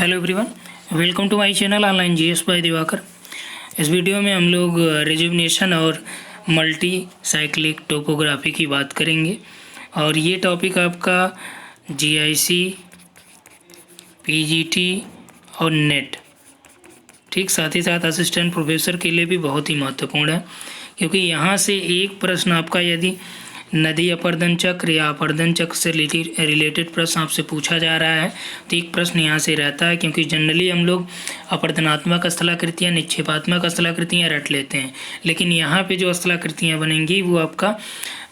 Hello everyone, welcome to my channel online GS by Diwakar. इस video में हम लोग रिजुवनेशन और मल्टी साइक्लिक टोपोग्राफी की बात करेंगे और ये टॉपिक आपका जीआईसी, पीजीटी और नेट, ठीक, साथ ही साथ असिस्टेंट प्रोफेसर के लिए भी बहुत ही महत्वपूर्ण है, क्योंकि यहाँ से एक प्रश्न आपका यदि नदी अपर्दन चक्र या अपर्दन चक्र से रिलेटेड प्रश्न आपसे पूछा जा रहा है तो एक प्रश्न यहाँ से रहता है, क्योंकि जनरली हम लोग अपर्दनात्मक स्थलाकृतियाँ, निक्षेपात्मक स्थलाकृतियाँ रट लेते हैं, लेकिन यहाँ पे जो स्थलाकृतियाँ बनेंगी वो आपका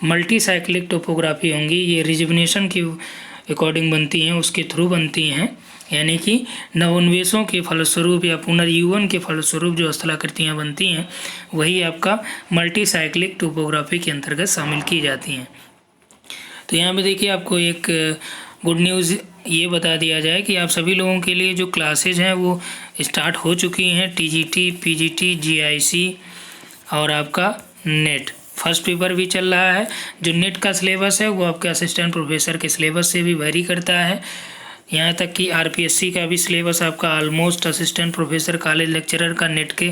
मल्टी साइक्लिक टोपोग्राफी होंगी। ये रिजुवनेशन के अकॉर्डिंग बनती हैं, उसके थ्रू बनती हैं, यानी कि नवोन्वेषों के फलस्वरूप या पुनर्जीवन के फलस्वरूप जो स्थलाकृतियाँ बनती हैं वही आपका मल्टी साइक्लिक टोपोग्राफी के अंतर्गत शामिल की जाती हैं। तो यहाँ पे देखिए, आपको एक गुड न्यूज़ ये बता दिया जाए कि आप सभी लोगों के लिए जो क्लासेज हैं वो स्टार्ट हो चुकी हैं। टीजीटी, पीजीटी, जीआईसी और आपका नेट फर्स्ट पेपर भी चल रहा है। जो नेट का सिलेबस है वो आपके असिस्टेंट प्रोफेसर के सिलेबस से भी वेरी करता है। यहाँ तक कि आरपीएससी का भी सिलेबस आपका almost assistant professor, college lecturer का नेट के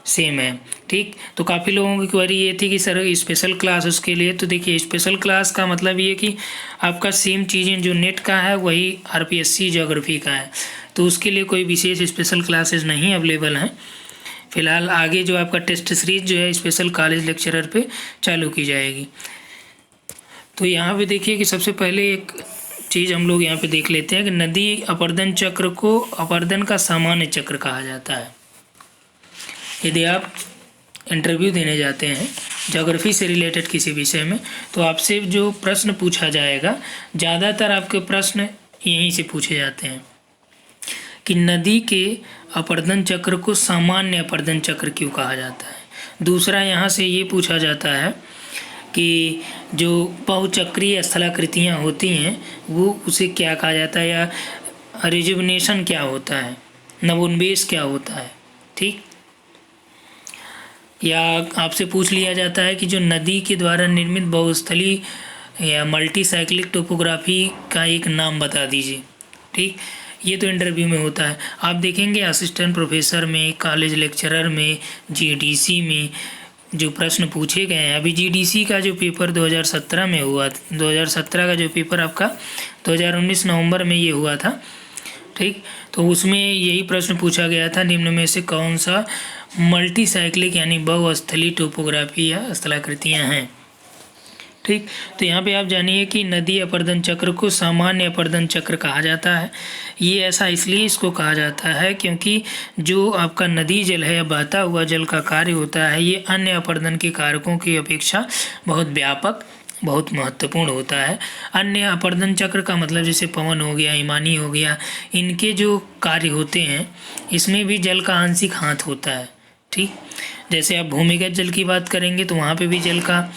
सेम है, ठीक। तो काफ़ी लोगों की क्वेरी ये थी कि सर स्पेशल क्लास उसके लिए, तो देखिए स्पेशल क्लास का मतलब ये कि आपका सेम चीज़ें जो नेट का है वही आरपीएससी ज्योग्राफी का है, तो उसके लिए कोई विशेष स्पेशल क्लासेस नहीं अवेलेबल हैं फिलहाल। आगे जो आपका टेस्ट सीरीज जो है स्पेशल कॉलेज लेक्चरर पे चालू की जाएगी। तो यहाँ पे देखिए कि सबसे पहले एक चीज़ हम लोग यहाँ पे देख लेते हैं कि नदी अपर्दन चक्र को अपर्दन का सामान्य चक्र कहा जाता है। यदि आप इंटरव्यू देने जाते हैं ज्योग्राफी से रिलेटेड किसी विषय में, तो आपसे जो प्रश्न पूछा जाएगा, ज़्यादातर आपके प्रश्न यहीं से पूछे जाते हैं कि नदी के अपर्दन चक्र को सामान्य अपर्दन चक्र क्यों कहा जाता है। दूसरा यहाँ से ये पूछा जाता है कि जो बहुचक्रीय स्थलाकृतियाँ होती हैं वो उसे क्या कहा जाता है, या रिजुवनेशन क्या होता है, नवोन्वेष क्या होता है, ठीक। या आपसे पूछ लिया जाता है कि जो नदी के द्वारा निर्मित बहुस्थलीय या मल्टी साइक्लिक टोपोग्राफी का एक नाम बता दीजिए, ठीक। ये तो इंटरव्यू में होता है। आप देखेंगे असिस्टेंट प्रोफेसर में, कॉलेज लेक्चरर में, जीडीसी में जो प्रश्न पूछे गए हैं, अभी जीडीसी का जो पेपर 2017 में हुआ, 2017 का जो पेपर आपका 2019 नवंबर में ये हुआ था, ठीक। तो उसमें यही प्रश्न पूछा गया था, निम्न में से कौन सा मल्टी साइक्लिक यानी बहुस्थलीय टोपोग्राफी या स्थलाकृतियाँ हैं, ठीक। तो यहाँ पे आप जानिए कि नदी अपर्दन चक्र को सामान्य अपर्दन चक्र कहा जाता है। ये ऐसा इसलिए इसको कहा जाता है क्योंकि जो आपका नदी जल है या बहता हुआ जल का कार्य होता है, ये अन्य अपर्दन के कारकों की अपेक्षा बहुत व्यापक, बहुत महत्वपूर्ण होता है। अन्य अपर्दन चक्र का मतलब जैसे पवन हो गया, हिमानी हो गया, इनके जो कार्य होते हैं इसमें भी जल का आंशिक हाथ होता है, ठीक। जैसे आप भूमिगत जल की बात करेंगे तो वहाँ पे भी जल का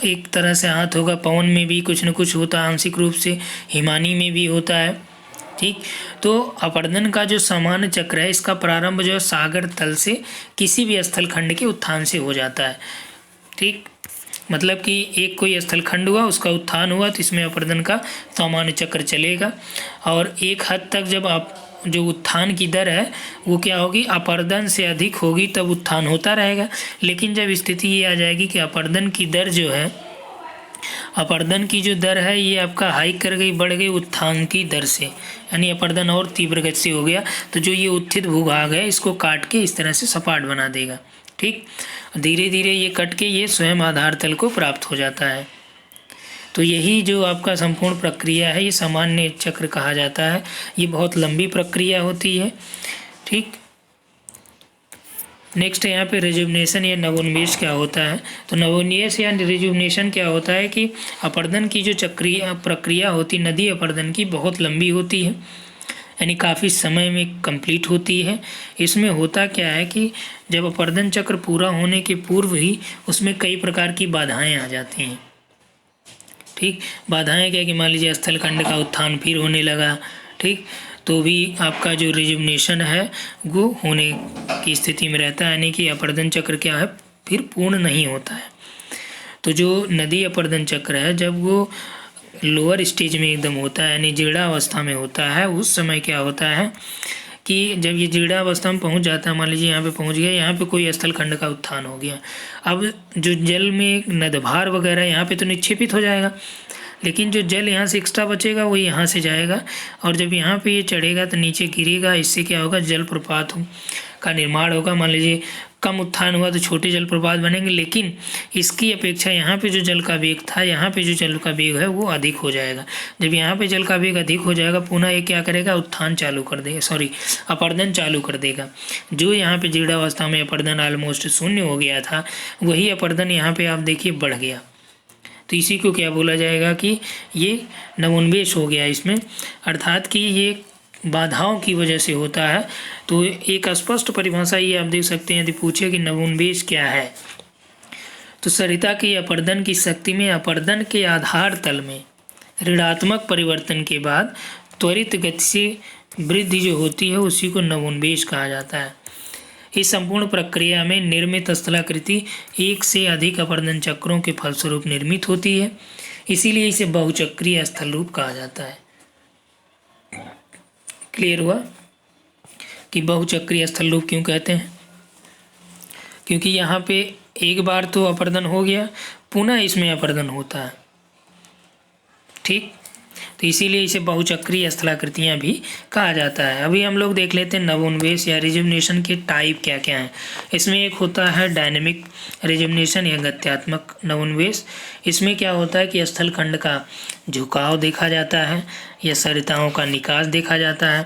एक तरह से हाथ होगा, पवन में भी कुछ न कुछ होता है आंशिक रूप से, हिमानी में भी होता है, ठीक। तो अपर्दन का जो सामान्य चक्र है इसका प्रारंभ जो है सागर तल से किसी भी स्थलखंड के उत्थान से हो जाता है, ठीक। मतलब कि एक कोई स्थलखंड हुआ, उसका उत्थान हुआ तो इसमें अपर्दन का सामान्य चक्र चलेगा, और एक हद तक जब आप जो उत्थान की दर है वो क्या होगी, अपर्दन से अधिक होगी तब उत्थान होता रहेगा। लेकिन जब स्थिति ये आ जाएगी कि अपर्दन की दर जो है, अपर्दन की जो दर है ये आपका हाइक कर गई, बढ़ गई उत्थान की दर से, यानी अपर्दन और तीव्र गति से हो गया, तो जो ये उत्थित भूभाग है इसको काट के इस तरह से सपाट बना देगा, ठीक। धीरे धीरे ये कट के ये स्वयं आधार तल को प्राप्त हो जाता है। तो यही जो आपका संपूर्ण प्रक्रिया है ये सामान्य चक्र कहा जाता है। ये बहुत लंबी प्रक्रिया होती है, ठीक। नेक्स्ट यहाँ पे रिजुवनेशन या नवोन्मेष क्या होता है। तो नवोन्मेष या रिजुवनेशन क्या होता है कि अपर्दन की जो चक्रीय प्रक्रिया होती नदी अपर्दन की बहुत लंबी होती है, यानी काफ़ी समय में कंप्लीट होती है। इसमें होता क्या है कि जब अपर्दन चक्र पूरा होने के पूर्व ही उसमें कई प्रकार की बाधाएं आ जाती हैं, ठीक। बाधाएं क्या कि मान लीजिए स्थलखंड का उत्थान फिर होने लगा, ठीक, तो भी आपका जो रिजुवनेशन है वो होने की स्थिति में रहता है, यानी कि अपर्दन चक्र क्या है फिर पूर्ण नहीं होता है। तो जो नदी अपर्दन चक्र है जब वो लोअर स्टेज में एकदम होता है, यानी जीर्णावस्था में होता है, उस समय क्या होता है कि जब ये जीर्णावस्था में पहुंच जाता है, मान लीजिए यहाँ पे पहुंच गया, यहाँ पे कोई स्थल खंड का उत्थान हो गया, अब जो जल में नदभार वगैरह यहाँ पे तो निक्षेपित हो जाएगा, लेकिन जो जल यहाँ से एक्स्ट्रा बचेगा वो यहाँ से जाएगा, और जब यहाँ पे ये चढ़ेगा तो नीचे गिरेगा, इससे क्या होगा, जल प्रपात का निर्माण होगा। मान लीजिए कम उत्थान हुआ तो छोटे जलप्रपात बनेंगे, लेकिन इसकी अपेक्षा यहाँ पे जो जल का वेग था, यहाँ पे जो जल का वेग है वो अधिक हो जाएगा। जब यहाँ पे जल का वेग अधिक हो जाएगा, पुनः ये क्या करेगा, उत्थान चालू कर देगा, अपरदन चालू कर देगा। जो यहाँ पे जीर्णावस्था में अपरदन ऑलमोस्ट शून्य हो गया था, वही अपरदन यहाँ पे आप देखिए बढ़ गया। तो इसी को क्या बोला जाएगा कि ये नवोन्मेष हो गया इसमें, अर्थात कि ये बाधाओं की वजह से होता है। तो एक स्पष्ट परिभाषा ये आप देख सकते हैं, यदि पूछे कि नवोन्मेष क्या है, तो सरिता की अपरदन की शक्ति में अपरदन के आधार तल में ऋणात्मक परिवर्तन के बाद त्वरित गति से वृद्धि जो होती है उसी को नवोन्मेष कहा जाता है। इस संपूर्ण प्रक्रिया में निर्मित स्थलाकृति एक से अधिक अपरदन चक्रों के फलस्वरूप निर्मित होती है, इसीलिए इसे बहुचक्रीय स्थल रूप कहा जाता है। क्लियर हुआ कि बहुचक्रीय स्थल रूप क्यों कहते हैं, क्योंकि यहाँ पे एक बार तो अपरदन हो गया, पुनः इसमें अपरदन होता है, ठीक, तो इसीलिए इसे बहुचक्रीय स्थलाकृतियाँ भी कहा जाता है। अभी हम लोग देख लेते हैं नवोन्मेष या रिजुवनेशन के टाइप क्या क्या हैं। इसमें एक होता है डायनेमिक रिजुवनेशन या गत्यात्मक नवोन्मेष। इसमें क्या होता है कि स्थल खंड का झुकाव देखा जाता है या सरिताओं का निकास देखा जाता है,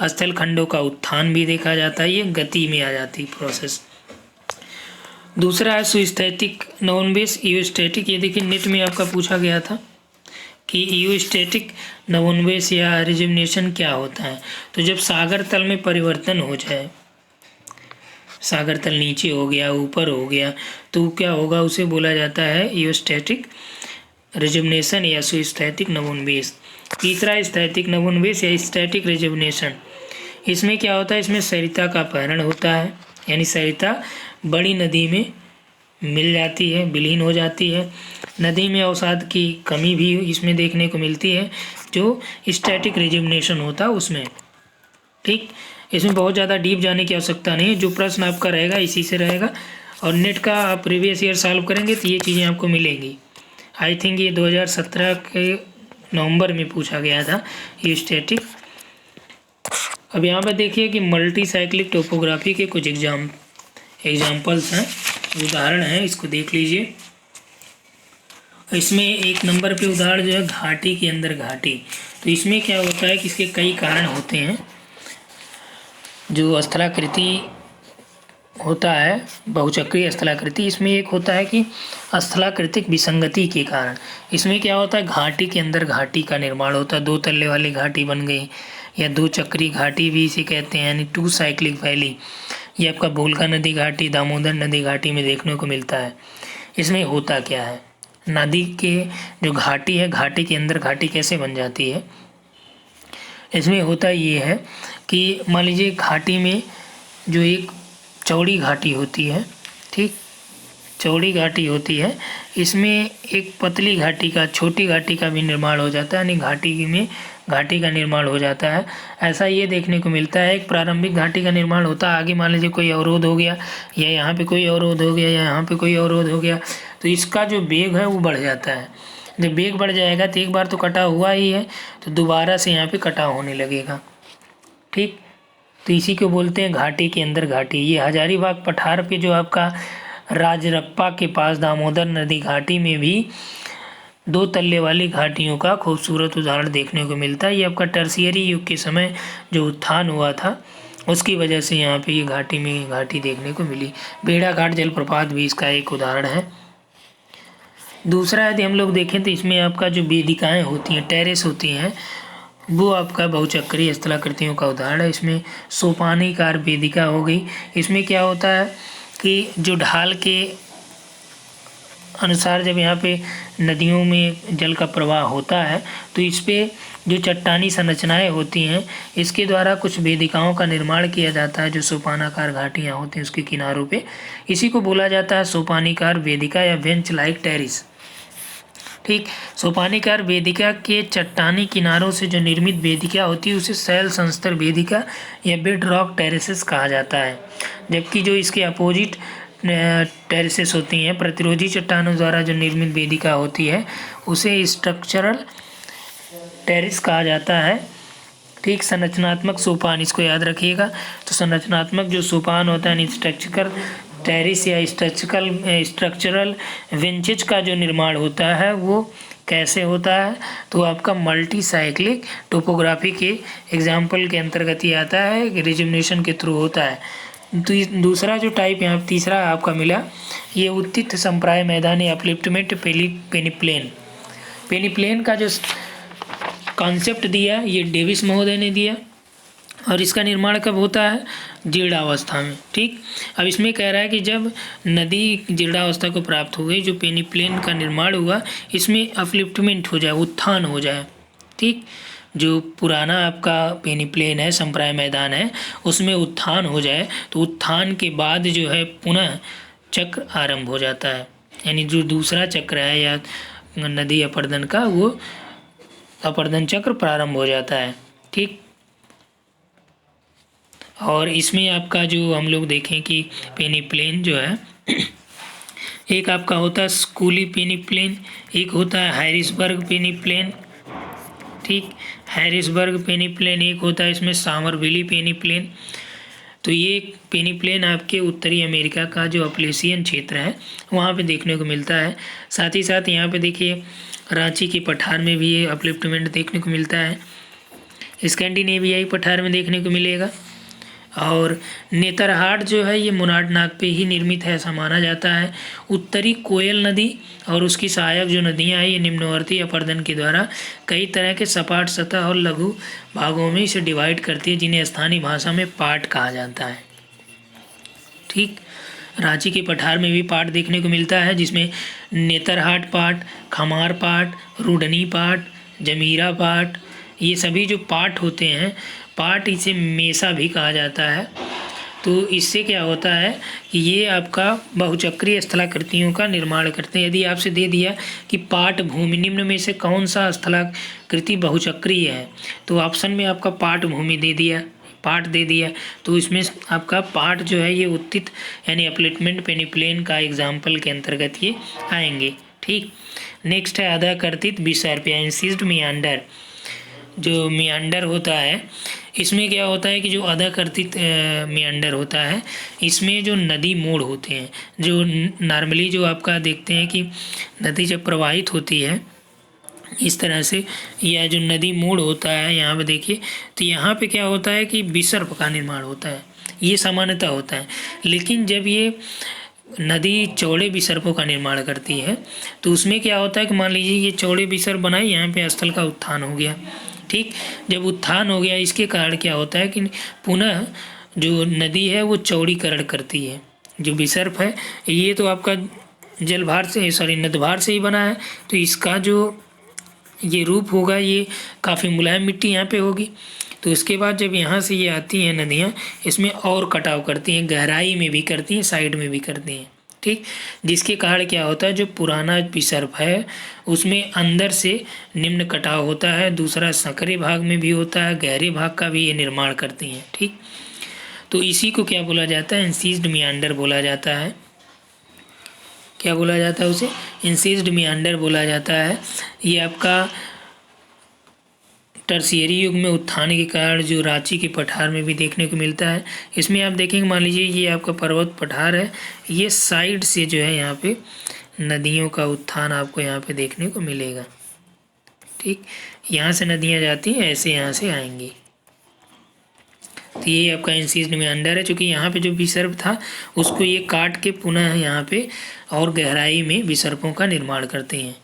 स्थल खंडों का उत्थान भी देखा जाता है, ये गति में आ जाती प्रोसेस। दूसरा है सुस्थैतिक नवोन्मेष, ईओस्टैटिक। ये देखिए नेट में आपका पूछा गया था कि ईओस्टैटिक नवोन्मेष या रिजुवनेशन क्या होता है। तो जब सागर तल में परिवर्तन हो जाए, सागर तल नीचे हो गया, ऊपर हो गया, तो क्या होगा, उसे बोला जाता है ईओस्टैटिक रिजुवनेशन या सुस्थैतिक नवोन्मेष। तीसरा स्थैतिक नवोन्मेष या स्टैटिक रिजुवनेशन। इसमें क्या होता है, इसमें सरिता का अपहरण होता है, यानी सरिता बड़ी नदी में मिल जाती है, विलीन हो जाती है। नदी में अवसाद की कमी भी इसमें देखने को मिलती है, जो स्टैटिक रिजुवनेशन होता है उसमें, ठीक। इसमें बहुत ज़्यादा डीप जाने की आवश्यकता नहीं है, जो प्रश्न आपका रहेगा इसी से रहेगा, और नेट का आप प्रीवियस ईयर सॉल्व करेंगे तो ये चीज़ें आपको मिलेंगी। आई थिंक ये 2017 के नवंबर में पूछा गया था ये स्टैटिक। अब यहाँ पर देखिए कि मल्टी साइक्लिक टोपोग्राफी के कुछ एग्जाम्पल्स हैं, उदाहरण हैं, इसको देख लीजिए। इसमें एक नंबर पे उदाहरण जो है घाटी के अंदर घाटी। तो इसमें क्या होता है कि इसके कई कारण होते हैं। जो स्थलाकृति होता है बहुचक्रीय स्थलाकृति, इसमें एक होता है कि स्थलाकृतिक विसंगति के कारण। इसमें क्या होता है, घाटी के अंदर घाटी का निर्माण होता है, दो तल्ले वाली घाटी बन गई, या दो चक्री घाटी भी इसे कहते हैं, यानी टू साइक्लिक वैली। ये आपका भूलका नदी घाटी, दामोदर नदी घाटी में देखने को मिलता है। इसमें होता क्या है, नदी के जो घाटी है, घाटी के अंदर घाटी कैसे बन जाती है। इसमें होता ये है कि मान लीजिए घाटी में जो एक चौड़ी घाटी होती है, ठीक, चौड़ी घाटी होती है, इसमें एक पतली घाटी का, छोटी घाटी का भी निर्माण हो जाता है, यानी घाटी में घाटी का निर्माण हो जाता है। ऐसा ये देखने को मिलता है, एक प्रारंभिक घाटी का निर्माण होता है, आगे मान लीजिए कोई अवरोध हो गया, या यहाँ पे कोई अवरोध हो गया, या यहाँ पे कोई अवरोध हो गया, तो इसका जो वेग है वो बढ़ जाता है। जब वेग बढ़ जाएगा तो एक बार तो कटा हुआ ही है, तो दोबारा से यहाँ पे कटाव होने लगेगा, ठीक। तो इसी को बोलते हैं घाटी के अंदर घाटी। ये हजारीबाग पठार पे जो आपका राजरप्पा के पास दामोदर नदी घाटी में भी दो तल्ले वाली घाटियों का खूबसूरत उदाहरण देखने को मिलता है। ये आपका टर्शियरी युग के समय जो उत्थान हुआ था उसकी वजह से यहाँ पे ये घाटी में घाटी देखने को मिली। भेड़ाघाट जलप्रपात भी इसका एक उदाहरण है। दूसरा यदि हम लोग देखें तो इसमें आपका जो वेदिकाएँ होती हैं, टेरेस होती हैं, वो आपका बहुचक्रीय स्थलाकृतियों का उदाहरण है। इसमें सोपानीकार वेदिका हो गई। इसमें क्या होता है कि जो ढाल के अनुसार जब यहाँ पे नदियों में जल का प्रवाह होता है तो इस पे जो चट्टानी संरचनाएं होती हैं इसके द्वारा कुछ वेदिकाओं का निर्माण किया जाता है, जो सोपानाकार घाटियाँ होती हैं उसके किनारों पे। इसी को बोला जाता है सोपानीकार वेदिका या बेंच लाइक टेरिस। ठीक। सोपानीकार वेदिका के चट्टानी किनारों से जो निर्मित वेदिका होती है उसे शैल संस्तर वेदिका या बेड रॉक टेरेसेस कहा जाता है, जबकि जो इसके अपोजिट टेरेसेस होती हैं, प्रतिरोधी चट्टानों द्वारा जो निर्मित वेदिका होती है उसे स्ट्रक्चरल टेरेस कहा जाता है। ठीक। संरचनात्मक सोपान, इसको याद रखिएगा। तो संरचनात्मक जो सोपान होता है, स्ट्रक्चरल टेरेस या स्ट्रक्चरल वेंचेज का जो निर्माण होता है वो कैसे होता है, तो आपका मल्टी साइक्लिक टोपोग्राफी के एग्जाम्पल के अंतर्गत ही आता है, रिजुमिनेशन के थ्रू होता है। तो दूसरा जो टाइप यहाँ तीसरा आपका मिला, ये उत्थित संप्राय मैदानी अपलिफ्टमेंट पेनिप्लेन। पेनिप्लेन का जो कॉन्सेप्ट दिया ये डेविस महोदय ने दिया, और इसका निर्माण कब होता है, जीर्णावस्था में। ठीक। अब इसमें कह रहा है कि जब नदी जीर्णावस्था को प्राप्त हो गई, जो पेनिप्लेन का निर्माण हुआ, इसमें अपलिफ्टमेंट हो जाए, उत्थान हो जाए। ठीक। जो पुराना आपका पेनिप्लेन है, संप्राय मैदान है, उसमें उत्थान हो जाए, तो उत्थान के बाद जो है पुनः चक्र आरंभ हो जाता है, यानी जो दूसरा चक्र है या नदी अपर्दन का, वो अपर्दन चक्र प्रारंभ हो जाता है। ठीक। और इसमें आपका जो हम लोग देखें कि पेनिप्लेन जो है एक आपका होता है स्कूली पेनिप्लेन, एक होता है हैरिसबर्ग पेनिप्लेन। ठीक। हैरिसबर्ग पेनिप्लेन एक होता है, इसमें सामरविली पेनिप्लेन। तो ये पेनिप्लेन आपके उत्तरी अमेरिका का जो अपलेशियन क्षेत्र है वहाँ पे देखने को मिलता है। साथ ही साथ यहाँ पे देखिए रांची के पठार में भी ये अपलिफ्टमेंट देखने को मिलता है, स्कैंडिनेवियाई पठार में देखने को मिलेगा। और नेतरहाट जो है ये मुनाडनाग पे ही निर्मित है ऐसा माना जाता है। उत्तरी कोयल नदी और उसकी सहायक जो नदियाँ हैं ये निम्नवर्ती अपर्दन के द्वारा कई तरह के सपाट सतह और लघु भागों में इसे डिवाइड करती है, जिन्हें स्थानीय भाषा में पाट कहा जाता है। ठीक। रांची के पठार में भी पाट देखने को मिलता है, जिसमें नेतरहाट पाट, खमार पाट, रुडनी पाट, जमीरा पाट, ये सभी जो पाट होते हैं, पाट इसे मेसा भी कहा जाता है। तो इससे क्या होता है कि ये आपका बहुचक्रीय स्थलाकृतियों का निर्माण करते हैं। यदि आपसे दे दिया कि पाट भूमि निम्न में से कौन सा स्थलाकृति बहुचक्रीय है, तो ऑप्शन में आपका पाट भूमि दे दिया, पाट दे दिया, तो इसमें आपका पाट जो है ये उत्थित यानी अपलिफ्टमेंट पेनिप्लेन का एग्जाम्पल के अंतर्गत ये आएंगे। ठीक। नेक्स्ट है आधा कर्तित विसर्प या इंसिस्ड मियांडर। जो मियांडर होता है इसमें क्या होता है कि जो आधा कर्तित मियांडर होता है, इसमें जो नदी मोड़ होते हैं, जो नॉर्मली जो आपका देखते हैं कि नदी जब प्रवाहित होती है इस तरह से, या जो नदी मोड़ होता है यहाँ पे देखिए, तो यहाँ पे क्या होता है कि विसर्प का निर्माण होता है, ये सामान्यतः होता है। लेकिन जब ये नदी चौड़े विसर्पों का निर्माण करती है तो उसमें क्या होता है कि मान लीजिए ये चौड़े विसर्प बनाए, यहाँ पे स्थल का उत्थान हो गया। ठीक। जब उत्थान हो गया, इसके कारण क्या होता है कि पुनः जो नदी है वो चौड़ीकरण करती है। जो विसर्प है ये तो आपका जलभार से नदभार से ही बना है, तो इसका जो ये रूप होगा ये काफ़ी मुलायम मिट्टी यहाँ पे होगी। तो इसके बाद जब यहाँ से ये आती हैं नदियाँ, इसमें और कटाव करती हैं, गहराई में भी करती हैं, साइड में भी करती हैं। ठीक। जिसके कारण क्या होता है, जो पुराना विसर्प है उसमें अंदर से निम्न कटाव होता है, दूसरा संकरे भाग में भी होता है, गहरे भाग का भी ये निर्माण करती हैं। ठीक। तो इसी को क्या बोला जाता है, इंसीज्ड मियांडर बोला जाता है। क्या बोला जाता है उसे, इंसीज्ड मियांडर बोला जाता है। ये आपका टर्शियरी युग में उत्थान के कारण जो रांची के पठार में भी देखने को मिलता है। इसमें आप देखेंगे, मान लीजिए ये आपका पर्वत पठार है, ये साइड से जो है यहाँ पे नदियों का उत्थान आपको यहाँ पे देखने को मिलेगा। ठीक। यहाँ से नदियाँ जाती हैं, ऐसे यहाँ से आएंगी। तो ये आपका इंसीज्ड मियांडर है, चूँकि यहाँ पे जो विसर्प था उसको ये काट के पुनः यहाँ पे और गहराई में विसर्पों का निर्माण करते हैं।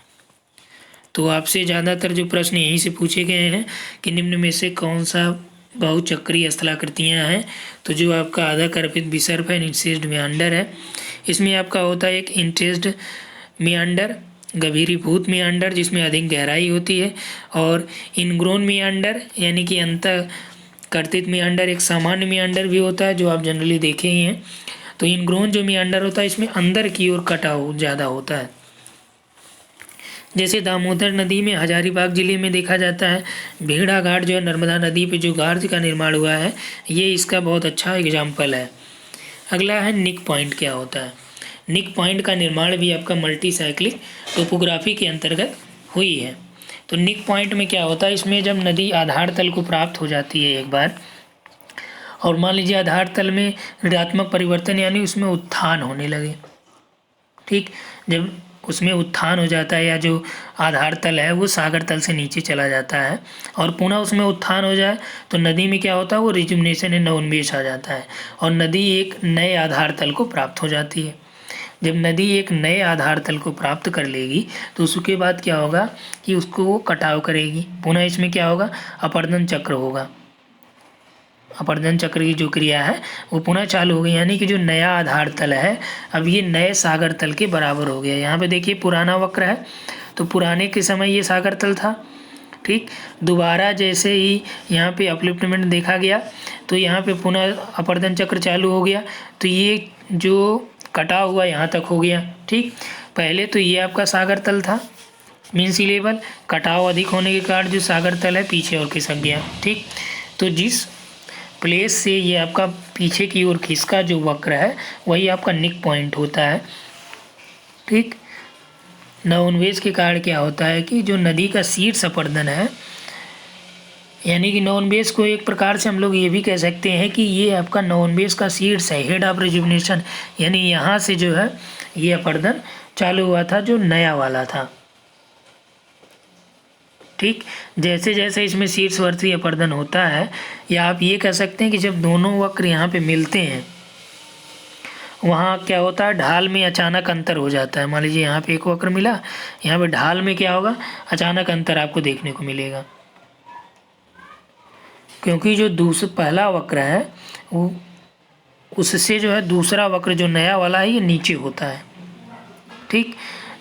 तो आपसे ज़्यादातर जो प्रश्न यहीं से पूछे गए हैं कि निम्न में से कौन सा बहुचक्रीय स्थलाकृतियाँ हैं, तो जो आपका आधा कर्पित विसर्प है, इंसिज्ड मियांडर है। इसमें आपका होता है एक इंटेस्ड मियांडर, गभीरीभूत मियांडर जिसमें अधिक गहराई होती है, और इनग्रोन मियांडर यानी कि अंतः कर्तित मियांडर एक सामान्य मियांडर भी होता है जो आप जनरली देखे ही हैं। तो इनग्रोन जो मियांडर होता है इसमें अंदर की ओर कटाव ज़्यादा होता है। जैसे दामोदर नदी में हजारीबाग जिले में देखा जाता है, भेड़ा घाट जो है नर्मदा नदी पे जो घाट का निर्माण हुआ है, ये इसका बहुत अच्छा एग्जाम्पल है। अगला है निक पॉइंट क्या होता है। निक पॉइंट का निर्माण भी आपका मल्टी साइक्लिक टोपोग्राफी के अंतर्गत हुई है। तो निक पॉइंट में क्या होता है, इसमें जब नदी आधार तल को प्राप्त हो जाती है एक बार, और मान लीजिए आधार तल में ऋणात्मक परिवर्तन यानी उसमें उत्थान होने लगे, ठीक, जब उसमें उत्थान हो जाता है या जो आधार तल है वो सागर तल से नीचे चला जाता है और पुनः उसमें उत्थान हो जाए तो नदी में क्या होता है, वो रिजुमिनेशन या नवोन्मेष आ जाता है और नदी एक नए आधार तल को प्राप्त हो जाती है। जब नदी एक नए आधार तल को प्राप्त कर लेगी तो उसके बाद क्या होगा कि उसको वो कटाव करेगी, पुनः इसमें क्या होगा, अपर्दन चक्र होगा। अपर्दन चक्र की जो क्रिया है वो पुनः चालू हो गई, यानी कि जो नया आधार तल है अब ये नए सागर तल के बराबर हो गया। यहाँ पे देखिए पुराना वक्र है, तो पुराने के समय ये सागर तल था, ठीक। दोबारा जैसे ही यहाँ पे अपलिफ्टमेंट देखा गया तो यहाँ पे पुनः अपर्दन चक्र चालू हो गया, तो ये जो कटा हुआ यहाँ तक हो गया, ठीक। पहले तो ये आपका सागर तल था, मीन सी लेवल, कटाव अधिक होने के कारण जो सागर तल है पीछे और खिसक गया, ठीक। तो जिस प्लेस से ये आपका पीछे की ओर खिसका जो वक्र है वही आपका निक पॉइंट होता है, ठीक। नवोन्मेष के कारण क्या होता है कि जो नदी का शीर्ष अपर्दन है, यानी कि नवोन्मेष को एक प्रकार से हम लोग ये भी कह सकते हैं कि ये आपका नवोन्मेष का शीर्ष है, हेड ऑफ रिजुविनेशन, यानी यहाँ से जो है ये अपर्दन चालू हुआ था जो नया वाला था, ठीक। जैसे जैसे इसमें शीर्षवर्ती अपर्दन होता है, या आप ये कह सकते हैं कि जब दोनों वक्र यहाँ पे मिलते हैं वहाँ क्या होता है, ढाल में अचानक अंतर हो जाता है। मान लीजिए यहाँ पे एक वक्र मिला, यहाँ पे ढाल में क्या होगा, अचानक अंतर आपको देखने को मिलेगा, क्योंकि जो पहला वक्र है वो उससे जो है दूसरा वक्र जो नया वाला है ये नीचे होता है, ठीक।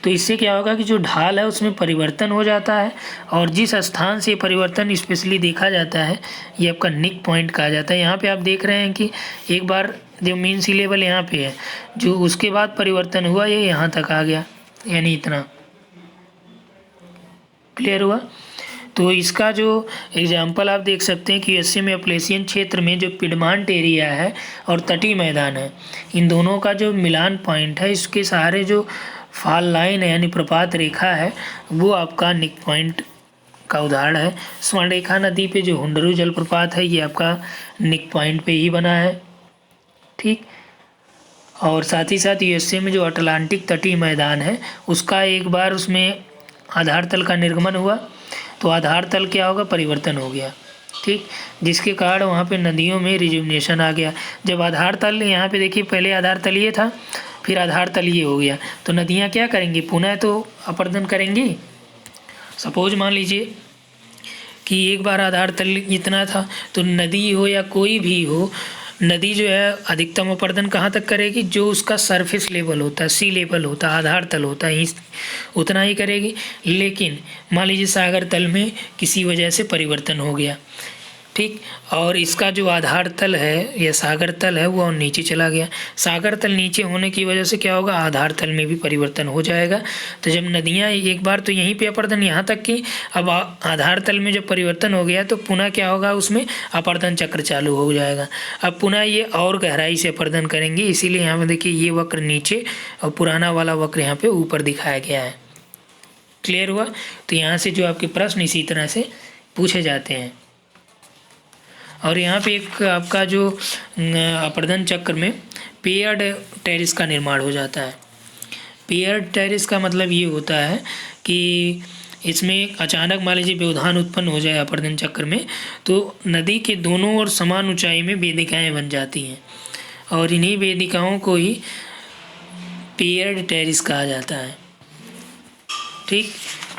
तो इससे क्या होगा कि जो ढाल है उसमें परिवर्तन हो जाता है और जिस स्थान से परिवर्तन स्पेशली देखा जाता है ये आपका निक पॉइंट कहा जाता है। यहाँ पे आप देख रहे हैं कि एक बार जो मीन सी लेवल यहाँ पे है, जो उसके बाद परिवर्तन हुआ ये यहाँ तक आ गया, यानी इतना, क्लियर हुआ। तो इसका जो एग्जाम्पल आप देख सकते हैं कि यूएसए में अपलेशियन क्षेत्र में जो पिडमांट एरिया है और तटीय मैदान है, इन दोनों का जो मिलान पॉइंट है, इसके सहारे जो फॉल लाइन है यानी प्रपात रेखा है वो आपका निक पॉइंट का उदाहरण है। स्वर्णरेखा नदी पे जो हुंडरू जलप्रपात है ये आपका निक पॉइंट पे ही बना है, ठीक। और साथ ही साथ यूएसए में जो अटलांटिक तटीय मैदान है उसका एक बार उसमें आधार तल का निर्गमन हुआ तो आधार तल क्या होगा, परिवर्तन हो गया, ठीक, जिसके कारण वहाँ पे नदियों में रिजुविनेशन आ गया। जब आधार तल यहाँ पे देखिए पहले आधार तल ये था फिर आधार तल ये हो गया तो नदियाँ क्या करेंगी, पुनः तो अपर्दन करेंगी। सपोज मान लीजिए कि एक बार आधार तल इतना था तो नदी हो या कोई भी हो, नदी जो है अधिकतम अपर्दन कहाँ तक करेगी, जो उसका सरफेस लेवल होता है, सी लेवल होता है, आधार तल होता है, उतना ही करेगी। लेकिन मान लीजिए सागर तल में किसी वजह से परिवर्तन हो गया, ठीक, और इसका जो आधार तल है या सागर तल है वो नीचे चला गया। सागर तल नीचे होने की वजह से क्या होगा, आधार तल में भी परिवर्तन हो जाएगा। तो जब नदियाँ एक बार तो यहीं पे अपर्दन यहाँ तक की, अब आधार तल में जब परिवर्तन हो गया तो पुनः क्या होगा, उसमें अपर्दन चक्र चालू हो जाएगा। अब पुनः ये और गहराई से अपर्दन करेंगे, इसीलिए यहाँ पर देखिए ये वक्र नीचे और पुराना वाला वक्र यहाँ पर ऊपर दिखाया गया है, क्लियर हुआ। तो यहाँ से जो आपके प्रश्न इसी तरह से पूछे जाते हैं। और यहाँ पे एक आपका जो अपर्दन चक्र में पेयर्ड टेरिस का निर्माण हो जाता है। पेयर्ड टेरिस का मतलब ये होता है कि इसमें अचानक मान लीजिए व्यवधान उत्पन्न हो जाए अपर्दन चक्र में तो नदी के दोनों ओर समान ऊंचाई में वेदिकाएं बन जाती हैं और इन्हीं वेदिकाओं को ही पेयर्ड टेरिस कहा जाता है, ठीक।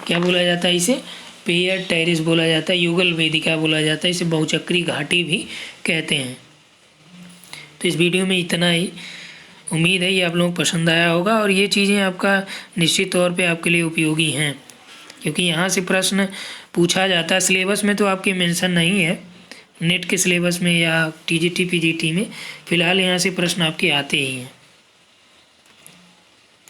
क्या बोला जाता है इसे, पेयर टेरिस बोला जाता है, युगल वेदिका बोला जाता है, इसे बहुचक्री घाटी भी कहते हैं। तो इस वीडियो में इतना ही, उम्मीद है ये आप लोगों को पसंद आया होगा और ये चीज़ें आपका निश्चित तौर पे आपके लिए उपयोगी हैं, क्योंकि यहाँ से प्रश्न पूछा जाता है। सिलेबस में तो आपके मेंशन नहीं है, नेट के सिलेबस में या टीजीटी पीजीटी में फ़िलहाल यहाँ से प्रश्न आपके आते ही हैं।